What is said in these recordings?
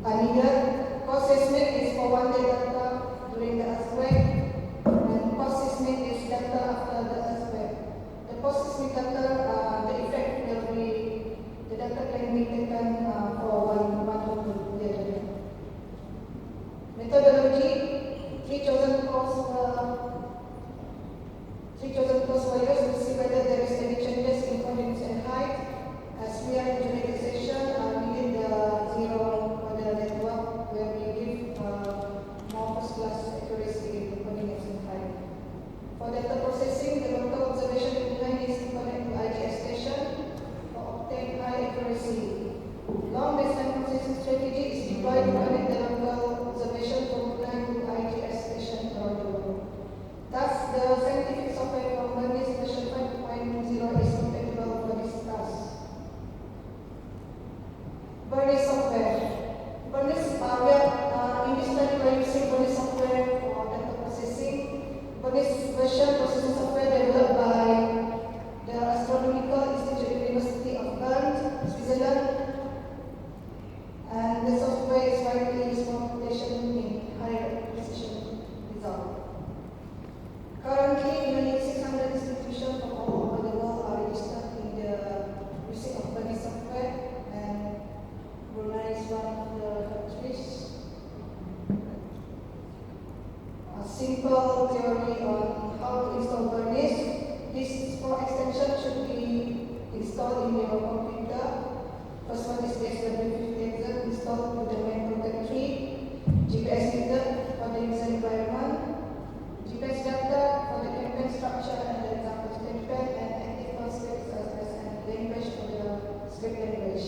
are needed. Post-seismic is for one-day data during the earthquake, and post-seismic is data after the earthquake. The post-seismic data, the effect will be, the data can be taken for one or two days. Methodology, 3,000 course values to see whether there is any changes in coordinates and height. As we are in generalization within the zero model network, where we give more first-class accuracy in coordinates and height. For data processing, the local observation inline is connected to IGS station for obtain high accuracy. Long distance processing strategy is deployed to connect the local observation from inline to IGS station around the world. Thus, the scientific software from Bernice version 5.0 is compatible for this task. Bernice software. Bernice, in this study we are using Bernice software for data processing. Bernice version processing software developed by the Astronomical Institute University of Bern, Switzerland. And the software is widely used for computation in higher precision results. Currently, nearly 600 institutions from all over the world are registered in the using of Bernice software, and Brunei is one of the countries. A simple theory on how to install Bernice. This 4 extensions should be installed in your computer. First one is SW50 installed with the main router tree, GPS reader for the user environment, GPS data for the campaign structure and the example campaign, and active scripts and language for the script language.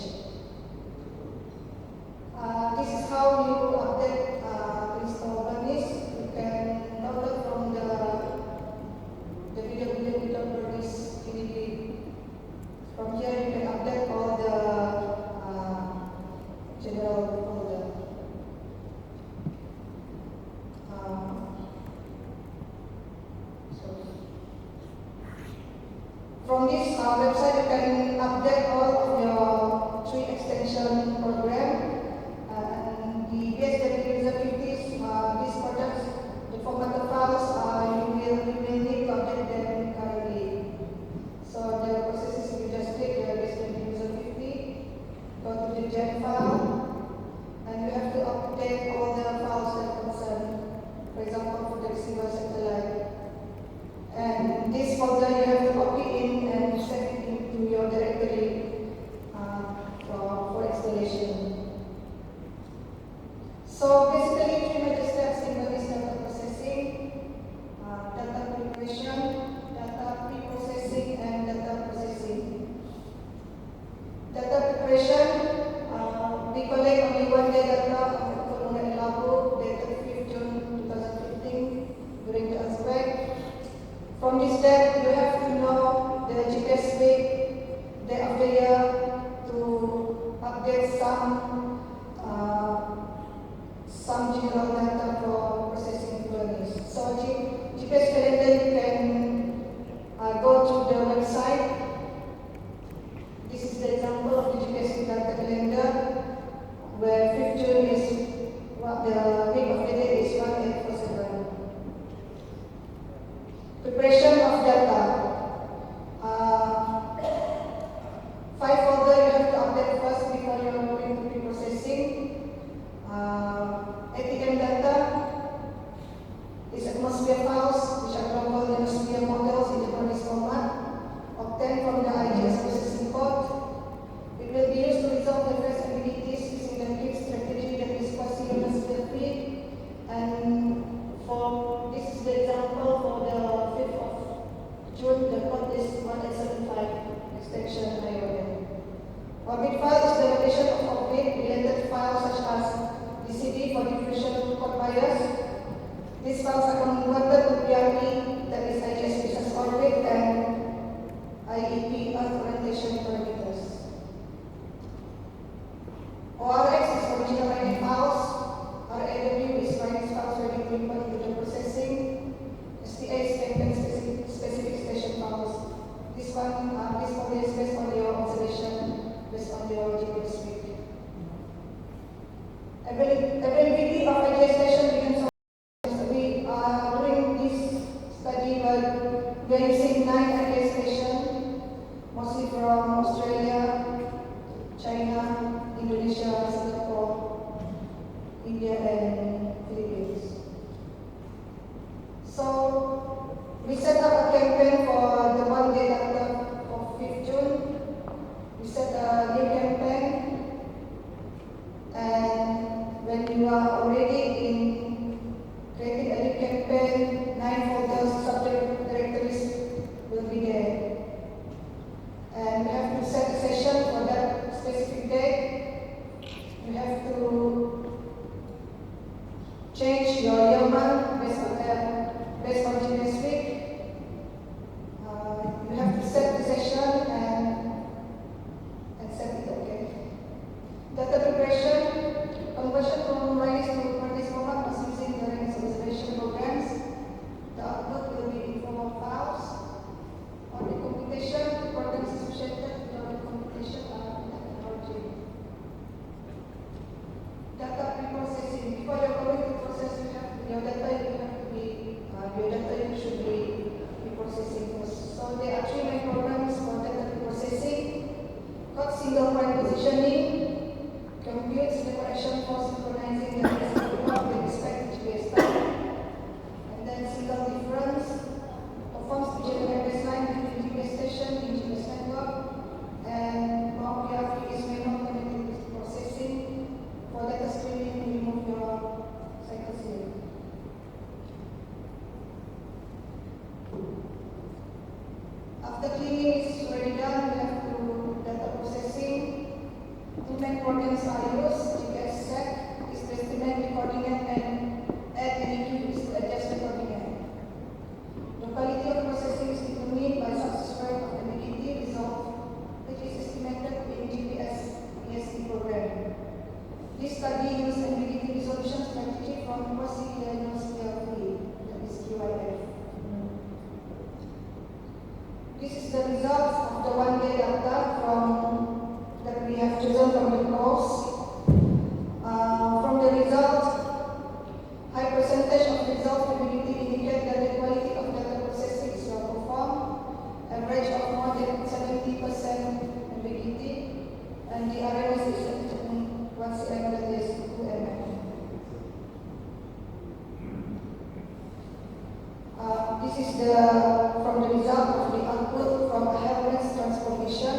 This is how you update to install Bernice. You can download from the video without Bernice DVD. From here you can update all the general folder. From this website, you can update all of your 3 extension program. And the BSW user 50s, these products, the formatted files, you will need to update them currently. So the process is you just click the BSW user 50, go to the gen file, and you have to update all the files that concern, for example, for the receiver satellite. And this folder you have to copy in and save it into your directory for installation. So basically 3 major steps in Bernice data processing: data preparation, data pre-processing, and data processing. Data preparation, we collect only one-day data of the Colonial Labu dated 5th June 2015 during the earthquake. From this date, you have to know the GPS week, day of the year, to update some general data for processing Bernice. So GPS calendar, you can go to the website. This is the example of the GPS data calendar, where 5th June is the week of the day is 1847. Preparation of data. 5 folder you have to update first before you are going to pre-processing. ATM data is atmosphere files, which are global atmosphere models in the Bernice format, obtained from the IGS processing code. It will be used to resolve the feasibilities using the click strategy that is quasi-uncertainty. And for this is the example for the 5th of June, the code is 1875 extension IOM. Orbit file is the location of orbit related files such as DCD for diffusion code bias. These files are converted to PRE, that is IGS business orbit, and IEP Earth orientation parameters. ORX is original ID files. RAW is Bernice files ready to input into the processing. STA is campaign specific station files. This folder is based on your observation, based on your GPS week. Availability of a station begins. We are doing this study, but we are using 9 IK stations, mostly from Australia, China, Indonesia, Singapore, India, and Philippines. So we set up a campaign for the one-day doctor of 5th June. We set a new campaign, and when you are already in creating a new campaign, 9 folders, subject directories will be there. And we have to set a session for that specific day. You have to change your year month based on GMT week. You have to set the session and set it, okay. Data preparation, conversion from RISE to Kurdish format was using the RISE observation programs. The output will be in form of files. On the computation, the programs associated with the computation are technology. Data preprocessing. Before you're going to process, your data should be preprocessing first. So there are 3 main programs for data preprocessing. Got single point positioning, computes the correction for synchronizing the report with respect to GBS time, and then single difference performs to generate baseline between GBS station in GBS network, and PRP is manual cognitive processing. For data screening, remove your cycle here. After cleaning is already done, we have to data processing. 2 main programs are used. GPS set is to estimate the coordinate and add any queues to adjust the coordinate. Locality of processing is determined by subscribe of ambiguity result, which is estimated in GPS ESD program. This study used ambiguity resolution strategy from quasi-diagnosed PLP, that is QIF. This is the results of the one-day data that we have chosen from the course. From the result, high percentage of results ability indicate that the quality of data processing is well performed, average of more than 70% ambiguity, and the RMS is at 1 cm, that is 2 mm. This is from the result of the output from a Helmholtz transformation.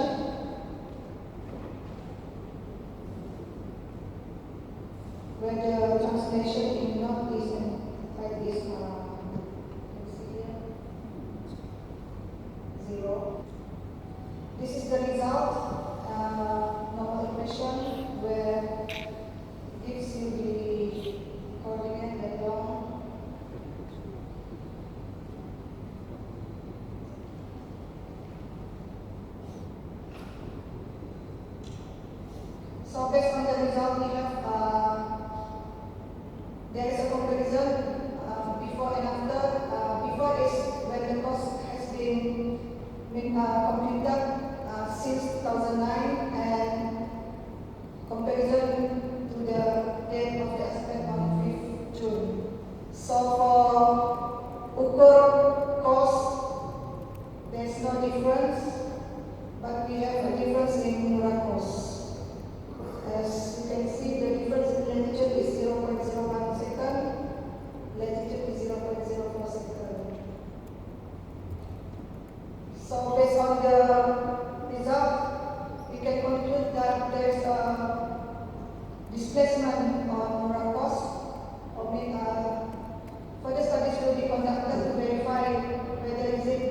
Where the translation in not is like this, here, 0. This is the result, normal equation, where it gives you the coordinate and long. So based on the result, we have there is a comparison before and after. Before is when the course has been completed since 2009, and comparison to the date of the aspect on 5th June. So for Ukur course, there is no difference, but we have a difference in Murakos. As you can see, the difference in latitude is 0.01 second, latitude is 0.04 second. So based on the result, we can conclude that there is a displacement on Murakos. Further studies will be conducted to verify whether is it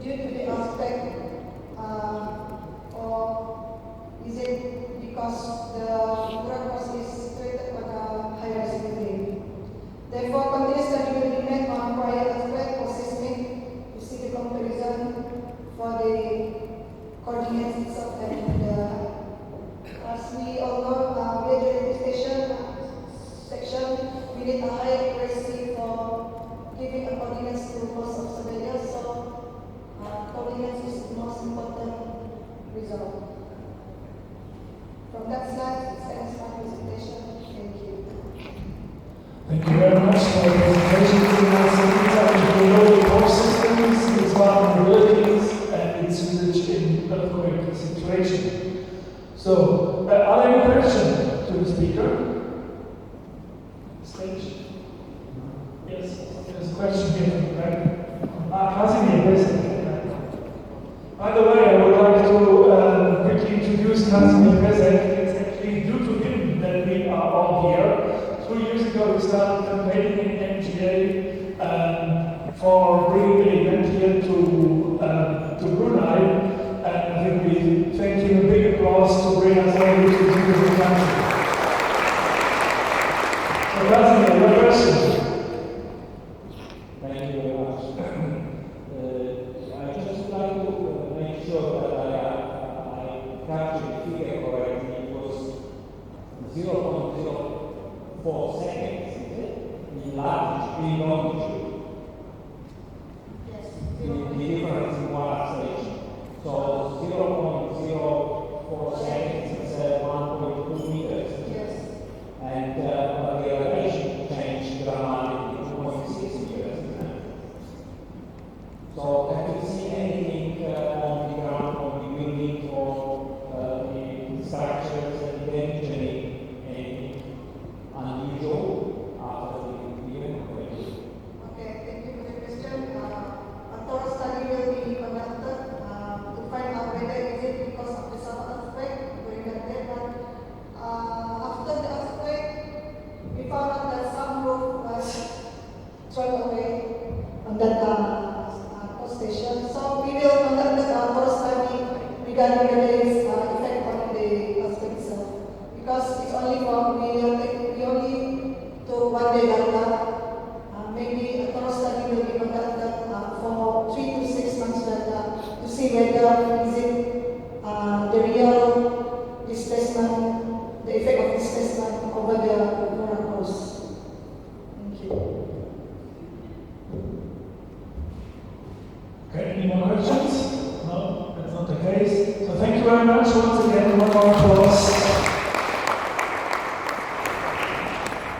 due to the aspect or is it because the Murakos is situated on a high-rise building. Therefore, continuous study will be made on prior aspect or seismic to see the comparison for the coordinates itself. And as we all know, we are the station section, we need a high accuracy for giving a coordinates to most of surveyors. So coordinates is the most important result. From that slide, it's ends my presentation. Thank you. Thank you very much for the presentation. We know the core systems, its vulnerabilities, and its usage in earthquake situation. So, are there any questions to the speaker? Stage? Yes, there's a question here, right? Casimir, basically. By the way, I would like to quickly introduce Casimir Bezek. It's actually due to him that we are all here. 3 years ago, we started campaigning in MGA for bringing the event here to Brunei. And I think we thank him a big applause to bring us all to the beautiful country. So, Casimir, your question. Thank you very much. I just like to make sure that I captured the figure correctly. It was 0.04 seconds, is it? In latitude, in longitude. Yes. The difference in one acceleration. So 0.04 seconds is 1.2 meters. Yes. And but the elevation changed dramatically, 2.6 meters. So have you seen anything on the ground, on the building, or the structures and anything unusual after the event? Okay, thank you for the question. A thorough study will be conducted to find out whether is it because of the summer earthquake during that day. But after the earthquake, we found out that some roof was thrown away on that post station. So we will conduct a thorough study regarding whether it is effect on the earthquake itself. Because it's only for we only to 1 day data. Maybe a thorough study will be conducted for 3 to 6 months data to see whether is it the real displacement, the effect of displacement over the lunar coast. Thank you. Okay, any more questions? No, that's not the case. So thank you very much once again. One more applause.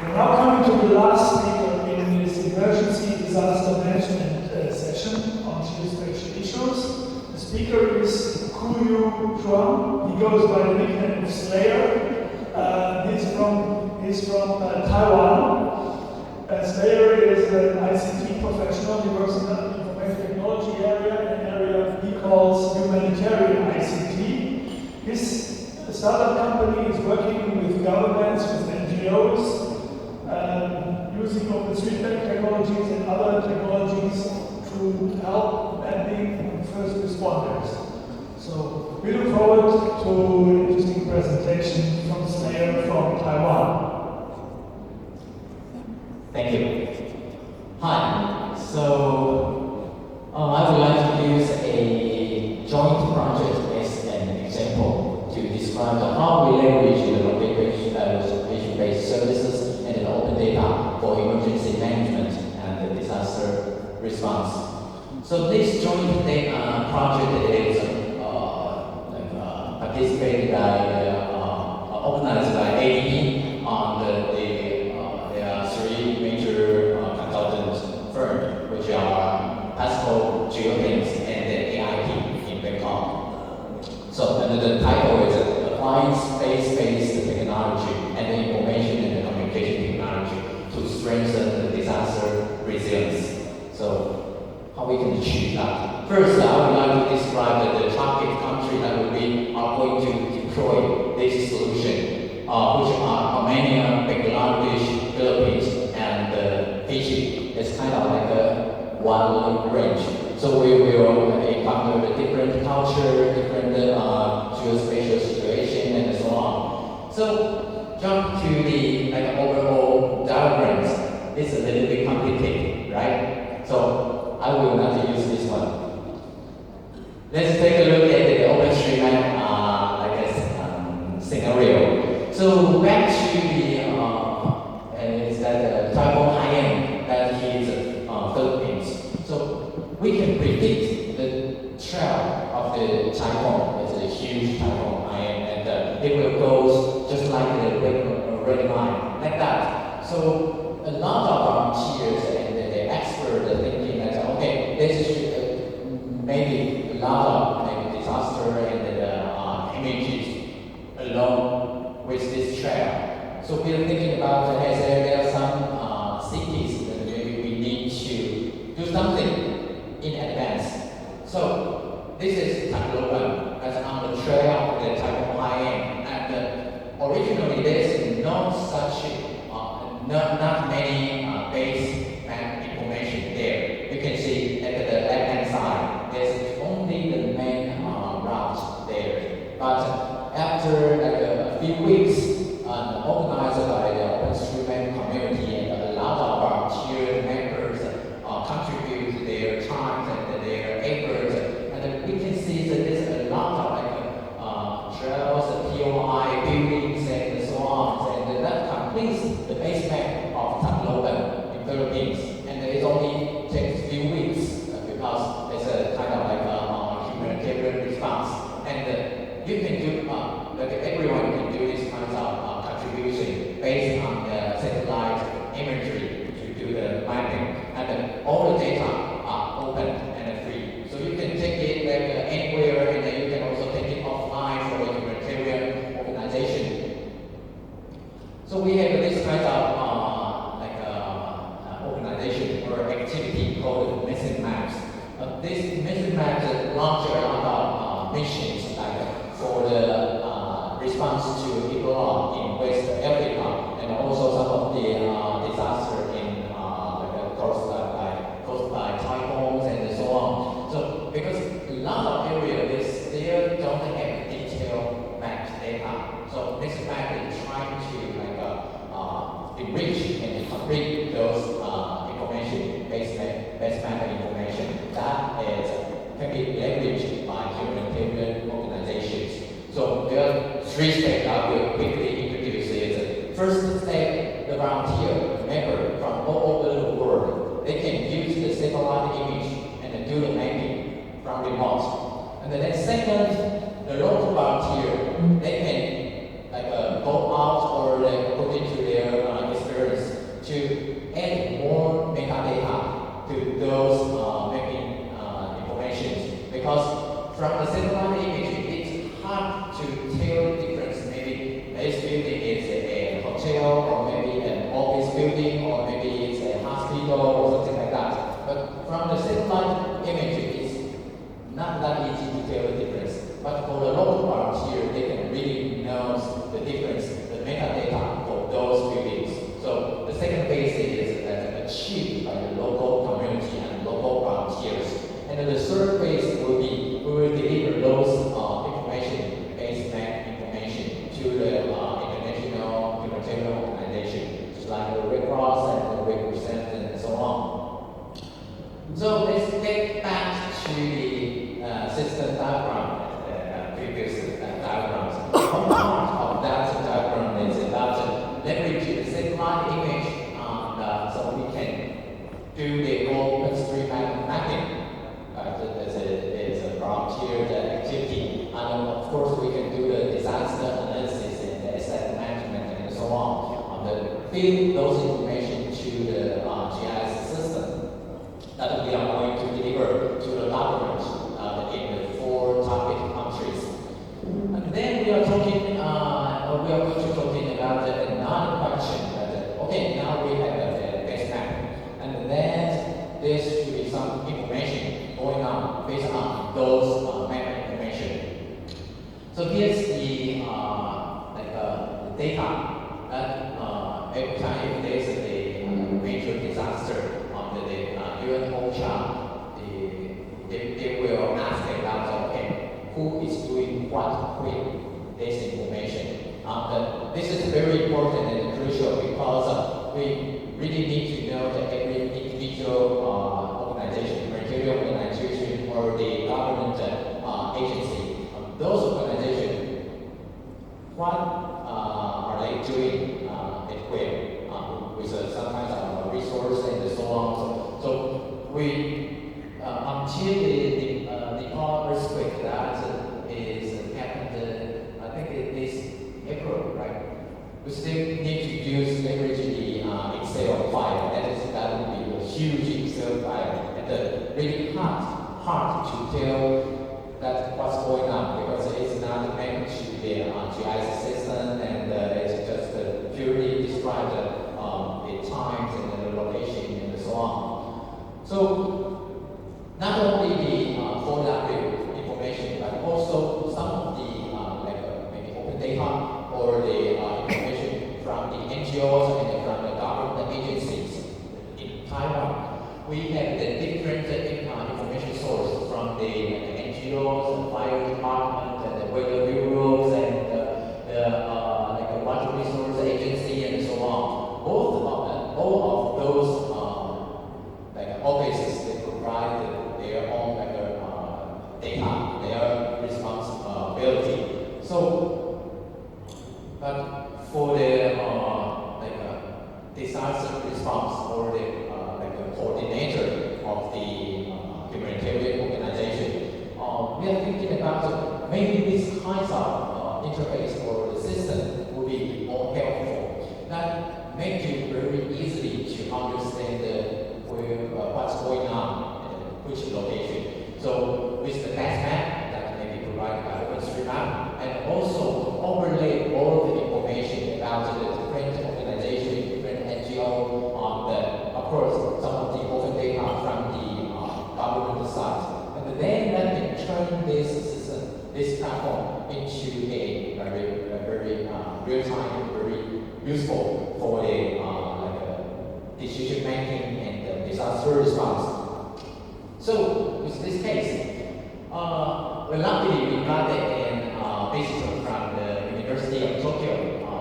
We're now coming to the last speaker in this emergency disaster management session on geospatial issues. The speaker is Chuang. He goes by the nickname of Slayer. He's from Taiwan. Slayer is an ICT professional. He works in the information technology area, an area he calls humanitarian ICT. His startup company is working with governments, with NGOs, using OpenStreetMap technologies and other technologies to help mapping first responders. So we look forward to an interesting presentation from Slayer from Taiwan. Thank you. Hi. So I would like to use a joint project as an example to describe how we leverage the location-based services and the open data for emergency management and the disaster response. So this joint data project is participated by, organized by ADB on there are 3 major consultant firms, which are Pascal, Geothinks, and the AIP in Bangkok. So the title is Applying Space-Based Technology and the Information and the Communication Technology to Strengthen the Disaster Resilience. So how we can achieve that? First, I would like to describe the target country that we are going to deploy this solution, which are Armenia, Bangladesh, Philippines, and Fiji. It's kind of like a one range. So we will encounter the different culture, different geospatial situation, and so on. So jump to the overall diagrams. It's a little bit complicated, right? So I will not use this one. Let's take a look at the OpenStreetMap scenario. So back to the is that Typhoon Haiyan that hits Philippines. So we can predict the trail of the typhoon. It's a huge typhoon Haiyan, and it will go just like the red line, like that. So a lot of volunteers and the expert are thinking that, okay, this is maybe a lot of maybe disaster and images along with this trail. So we are thinking about, hey, there are some cities that maybe we need to do something in advance. So this is Tacloban, that's on the trail of the Tacloban Highway. And originally there's no such, not many base map information there. You can see at the left-hand side, there's only the main route there. But after like a few weeks, organized by the OpenStreetMap community and a lot of volunteer members contribute their time and their efforts, and we can see that there's a lot of trails, POI, buildings, and so on, and that completes the base map of Tacloban in Philippines. And it only takes a few weeks because it's a kind of like a humanitarian response. And you can do, like everyone can do this kind of contribution based on the satellite imagery to do the mapping. And all the data are open and free. So you can take it like anywhere, and then you can also take it offline for a humanitarian organization. So we have this kind of organization or activity called Missing Maps. This Missing Maps launch a lot of missions like for the response to Ebola in West Africa, and also some of the disaster in caused by typhoons and so on. So because a lot of areas still don't have detailed map data, so this map is trying to enrich and complete those information, base map information that can be leveraged by humanitarian organizations. So there are three steps I will quickly introduce. First step, the volunteer member from all over the world, they can use the satellite image and do the mapping from remote. And then second, the local volunteer, they can go out or according to their experience to add more metadata to those mapping information. Because from the satellite image, it's hard to tell the difference. Maybe this building is a hotel, or maybe an office building, or maybe it's a hospital or something like that. But from the satellite image, it's not that easy to tell the difference. But for the local volunteer, they can really know the difference, the metadata for those buildings. So the second phase is achieved by the local community and local volunteers. And then the third phase will be, we will deliver those information, base map information to the international humanitarian organization, just like the Red Cross and the Red Crescent and so on. So let's get back to the system diagram, the previous diagrams. One part of that diagram is about leveraging the satellite image, so we can do the OpenStreetMap mapping. It's a volunteer activity, and of course we can do the disaster analysis and the asset management and so on. Feed those information to the GIS system that we are going to deliver to the government in the 4 target countries. And then we are talking, we are going to talking about another question. Okay, now we have a base map, and then there should be some information going on based on those map information. So here's the data that every time if there's a major disaster on the UN OCHA, they will ask about who is doing what with this information. This is very important and crucial because we really need to know that every individual organization, humanitarian organization, or the government agency, those organizations, what are they doing at where, with some kind of resource and so on. So we, until the earthquake that is happened, I think it is April, right? We still need to use leverage the Excel huge Excel file, and really hard to tell that what's going on because it's not mapped to the GIS system, and it's just purely described the times and the location and so on. So not only the forward information, but also some of the like maybe open data or the information from the NGOs and from the government agencies in Taiwan. We have the different information source from the NGOs, the fire department, and the weather bureaus, and the water resource agency, and so on. All of those offices, they provide their own data, their responsibility. So, but for the disaster response or the coordinator of the humanitarian organization, we are thinking about maybe this kinds of interface or the system will be more helpful. That makes it very easily to understand what's going on in which location. So with the best map that may be provided by OpenStreetMap, and also overlay all the information about the different organizations, different NGO on of course, some of the open data from the government side. And then that can turn this system, this platform into a very real-time, very useful for the decision making and disaster response. So with this case, well, luckily we got a visitor from the University of Tokyo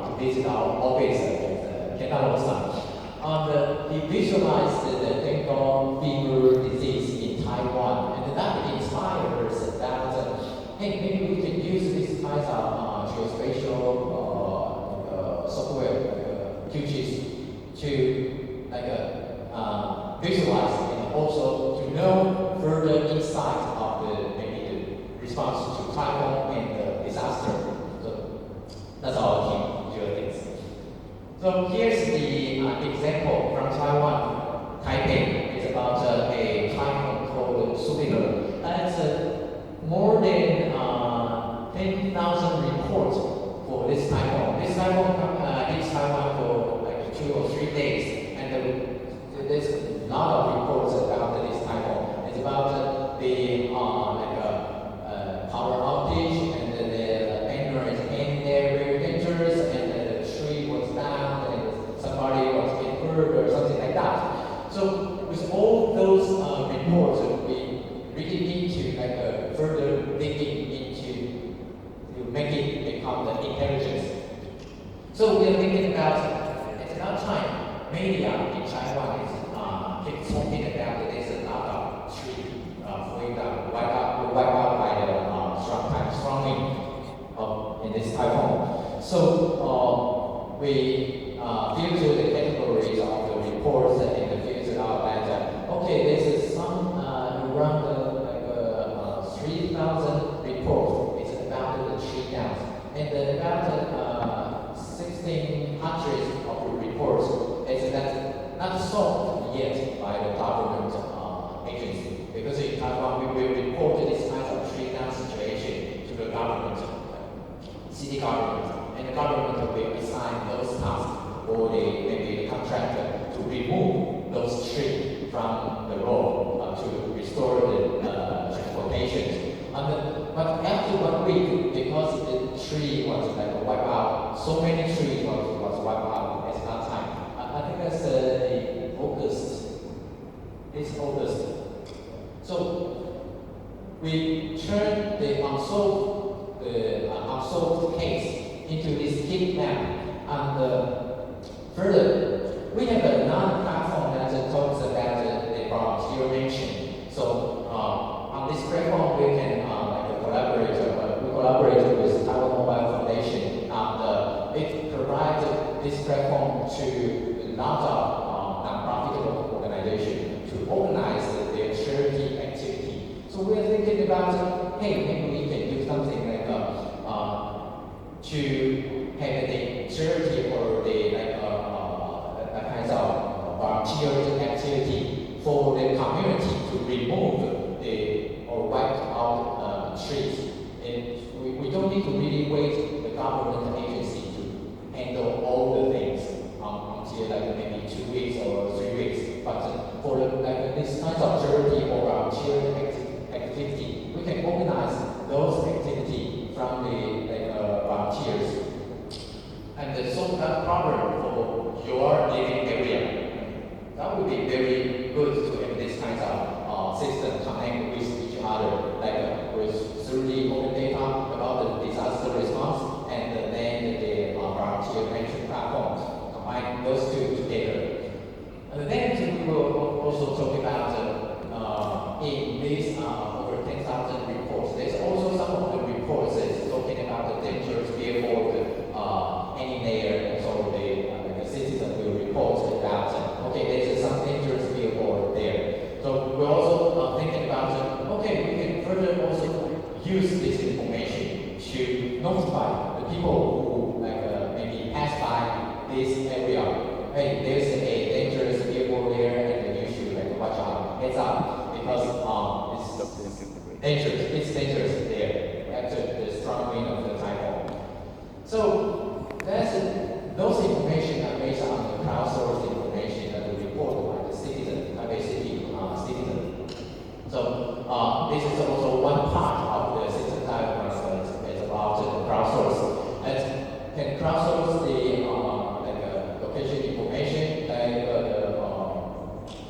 to visit our office at Kentaro-san. He visualized the dengue fever disease in Taiwan, and that inspired us that hey, maybe we can use this kind of geospatial software, QGIS, to visualize and also to know further insight of maybe the response to typhoon and disaster. So that's our team doing things. So here's the example from Taiwan, Taipei. It's about a typhoon called Super. That's more than 10,000 reports for this typhoon. This typhoon hits Taiwan for like 2 or 3 days, and there's a lot of reports about this typhoon. It's about the power outage, and the anger is in there very dangerous, and the tree was down, and somebody was injured or something like that. So with all those reports, we really need to further digging into to make it become the intelligence. So we are thinking about at that time, media in Taiwan is talking about there's a lot of trees falling down, wiped out by the strong wind in this typhoon. So we filter the categories of the reports and the filter out that okay, there's some around 3,000 reports. It's about the tree downs, and about 1,600 of the reports is that not solved yet by the government agency, because in Taiwan we will report this kind of tree down situation to the government, city government, and the government will assign those tasks or maybe the contractor to remove those trees from the road to restore the transportation. But after 1 week, because the tree was wiped out, so many trees was wiped out at that time. I think that's August. It's August. So we turned the unsolved case into this heat map, and further, we have another platform that talks about the volunteer mention. So on this platform, we can collaborate with Taiwan Mobile Foundation, and it provides this platform to a lot of non-profit organizations to organize their charity activity. So we are thinking about, hey, maybe we can do something like to have the charity or the kind of volunteer activity need to really wait the government agency to handle all the things until like maybe 2 weeks or 3 weeks. But for like this kind of charity or volunteer activity, we can organize those activities from the volunteers. And solve that problem for your living area. That would be very good to have this kind of system connect with each other, like through the open data about the disaster response and then the volunteer management platform. Combine those two together. And then we will also talk about in these over 10,000 reports. There's also some of the reports that's talking about the dangerous billboard any layer, and so the citizen will report about okay, there's some dangerous billboard there. So we're also thinking about okay, we can further also use this information to notify the people who maybe pass by this area. Hey, there's a dangerous billboard there, and you should watch out, heads up, because it's dangerous. It's dangerous there after the strong wind of the typhoon. So those information are based on the crowdsourced information that we report by the citizen, Taipei City citizen. So this is also one part of the system diagram is about the crowdsource. And can crowdsource the location information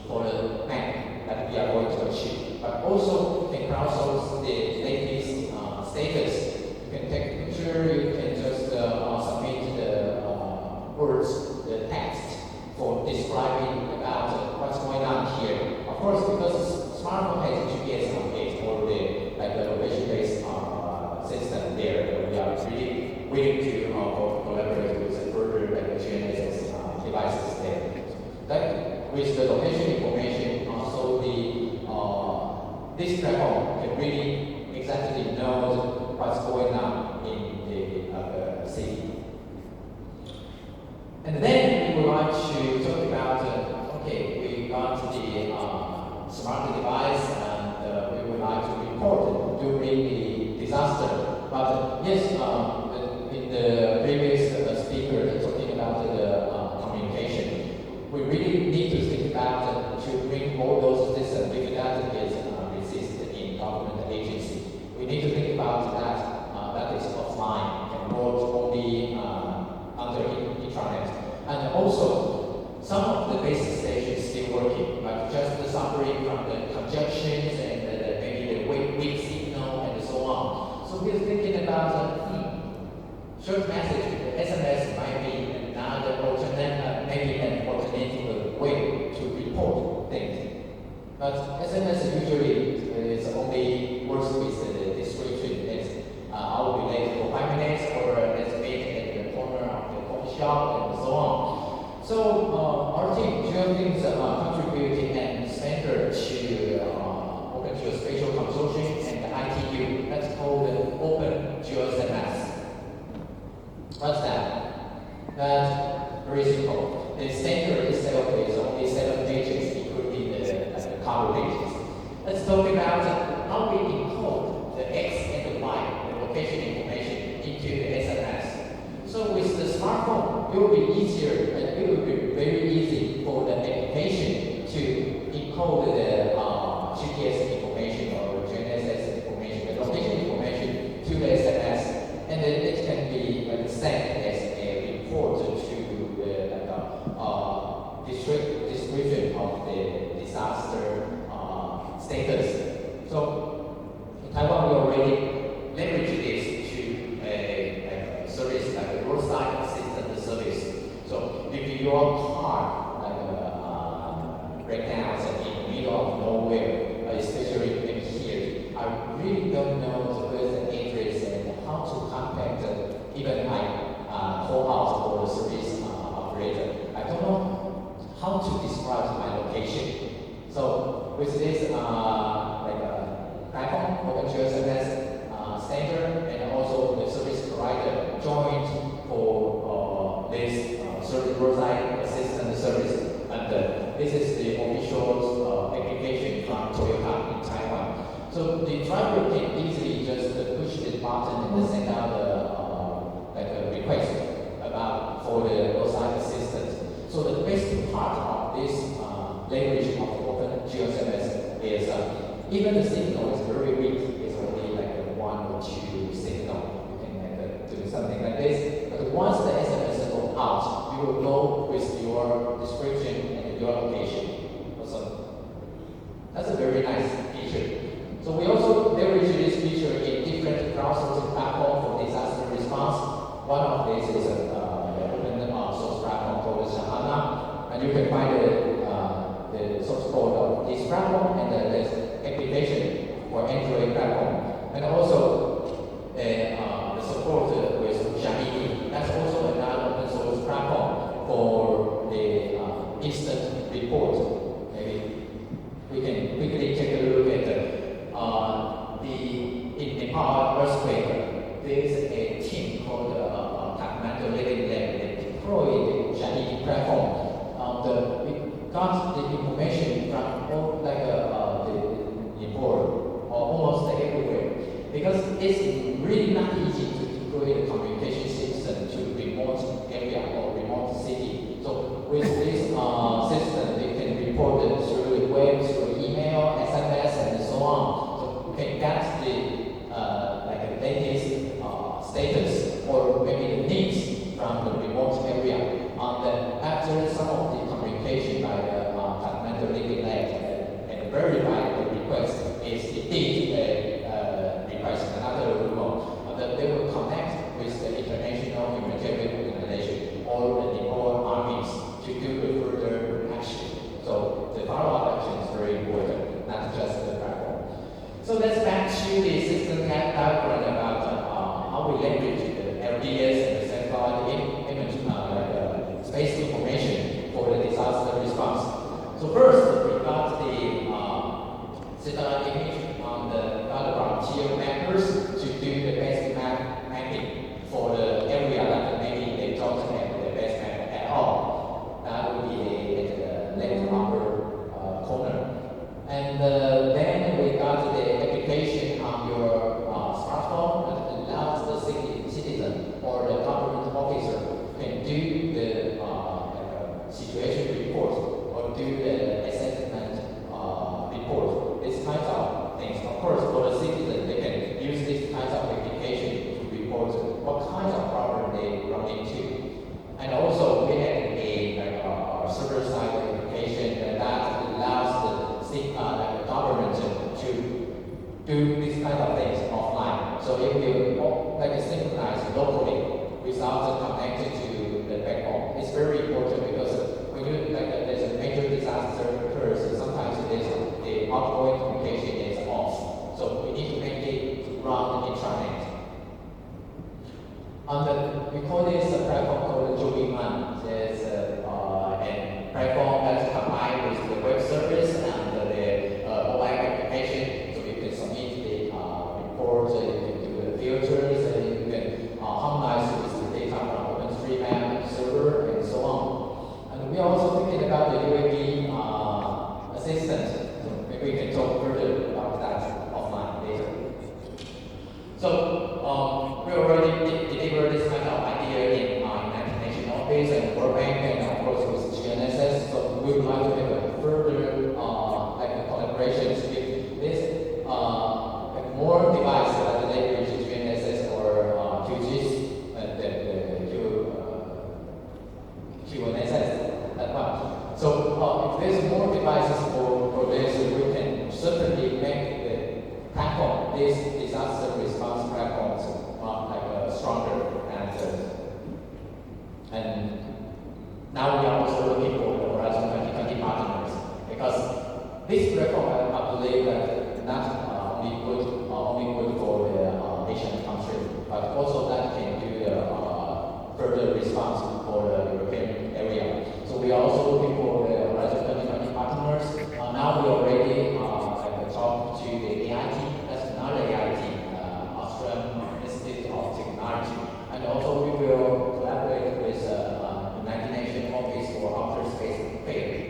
for the map that we are going to achieve, but also can crowdsource the latest status. You can take a picture, you can just submit the words, the text for describing about what's going on here. Of course, because smartphone has GPS on it or the location-based system there, we are really willing to collaborate with the further GNSS devices there. That with the location information, also this platform can really exactly know what's going on in the city. And then we would like to talk about, okay, we got the smart device and we would like to report during the disaster. But yes, in the previous speaker talking about the communication, we really need to think about to bring all those systems because that is resisted in government agency. We need to think about that is offline and work only under intranet. And also, some of the basic stations still working, but just suffering from the congestions and maybe the weak signal and so on. So we're thinking about short message, the SMS might be another alternate, maybe an alternative way to report things. But SMS usually is only works with the description. I will be late for 5 minutes, or let's meet at the corner of the coffee shop, and so on. So our team, GMT, is contributing and standard to Open Geospatial Consortium and the ITU. That's called the Open GeoSMS. What's that? That's very simple. The standard itself is only 7 pages, including the cover pages. Let's talk about how we encode the X and the Y, the location information, into the SMS. So with the smartphone, it will be easier and it will be very easy for the application to encode the GPS information or GNSS information, the location information to the SMS, and then it can be sent as a report to the description of the disaster status. So in Taiwan, we already leverage this to a service like a roadside assistance service. So if your car breaks down in the middle of nowhere, especially maybe here, I really don't know the person address and how to contact even my call out for the service operator. I don't know how to describe my location. So with this platform, Open GeoSMS standard, and also the service provider joined for this roadside assistance service. And this is the official application from Toyota in Taiwan. So the driver can easily just push the button and send out like a request about for the roadside assistance. So the best part of this leverage of open GSMS is even the signal is very weak. It's only like 1 or 2 signal. You can do something like this. But once the SMS goes out, you will go with your description and your location. So that's a very nice feature. So we also leverage this feature in different crowdsourcing platforms for disaster response. One of these is an open source platform called Shahana, and you can find the source code of this platform and there's application for Android platform, and also the support with Shahidi. That's also another open source platform for the instant report. Maybe we can quickly take a look at in Nepal earthquake. There is a team called Kathmandu Living Lab that deployed the Shahidi platform. We got the information from all the report almost everywhere, because it's really not easy to deploy the communication system to remote area or remote city. So with this system, they can report it through the web, through email, SMS, and so on. So you can get the like a latest status or maybe the needs from the remote area. And after some of the communication by the Kathmandu Living Lab and verify the request is indeed a request, another remote, that they will connect with the international humanitarian organization or the Nepal armies to do the further action. So the follow-up action is very important, not just the platform. So let's back to the system background about how we leverage the LDS and the central image space information for the disaster response. So first, we got the satellite image on the frontier mappers to do the best mapping for the area that maybe they don't have the best map at all. That would be at the left upper corner. And then we got the application on your smartphone that allows the citizen or the government officer can do the situation report or do the assessment report. These kinds of things. Of course, for the citizen, they can use these kinds of application to report what kinds of problem they run into. And also, we have a server-side application that allows the government to do these kind of things offline. So it will synchronize locally without connecting to the backbone. It's very important because when you there's a major disaster occurs, sometimes the outgoing communication is off. So we need to make it run intranet. We call this a platform called Jobiman. There's a platform that's combined with the web service and the mobile application. So you can submit the reports, you can do the filters, and you can harmonize with the data from OpenStreetMap server and so on. And we are also thinking about the UAV assistant. So maybe we can talk further about that offline later. So we already delivered this kind of idea in United Nations Office and World Bank, and of course with GNSS. So we would like to have a further collaborations with this more devices that leverage GNSS or QGIS and the QNSS that one. So if there's more devices for this, we can certainly make the platform, this disaster response platforms stronger and now we are also looking for the Horizon 2020 partners, because this platform I believe that not only good for the Asian country, but also that can do the further response for the European area. So we are also looking for the Horizon 2020 partners. Now we already talked to the AIT, that's another AIT, Australian Institute of Technology, and also we will collaborate with United Nations Office for Outer Space Affairs.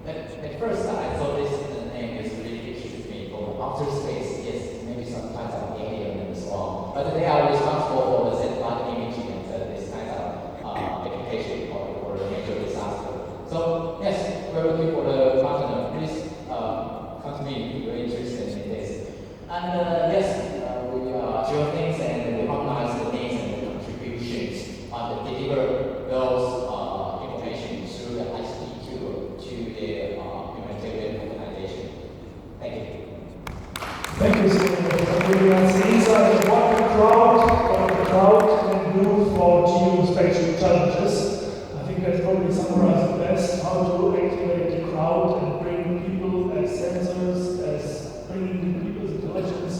At first, I thought this name is really interesting me for outer space. Yes, maybe some kinds of alien and so on. But yes, we're looking for the partner. Please come to me. We're interested in this. And yes, we things and we organize the needs and the contributions and deliver those information through the ICT tool to the humanitarian organization. Thank you. Thank you, sir, for giving us the insight of what the crowd can do for geospatial challenges. I think that's probably summarized best how to activate the crowd and bring people as sensors, as bringing people's intelligence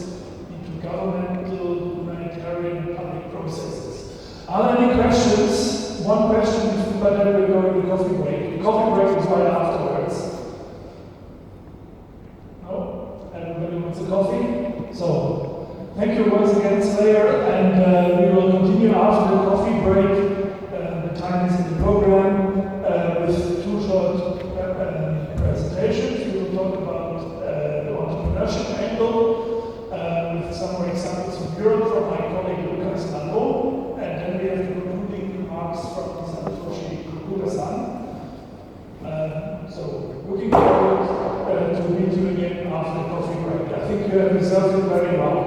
into governmental, humanitarian, public processes. Are there any questions? One question, but then we're going to coffee break. The coffee break is right afterwards. No? Everybody wants a coffee? So, thank you once again, Slayer, and we will continue after the coffee break. The time is in the program with two short presentations. We will talk about the entrepreneurship angle with some more examples from Europe from my colleague Lucas Lando, and then we have the concluding remarks from Satoshi Kokura-san. So, looking forward to meet you again after the coffee break. I think you have reserved it very well.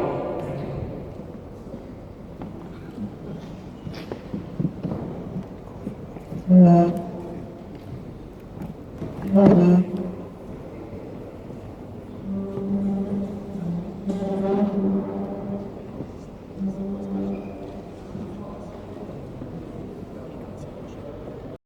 Thank you.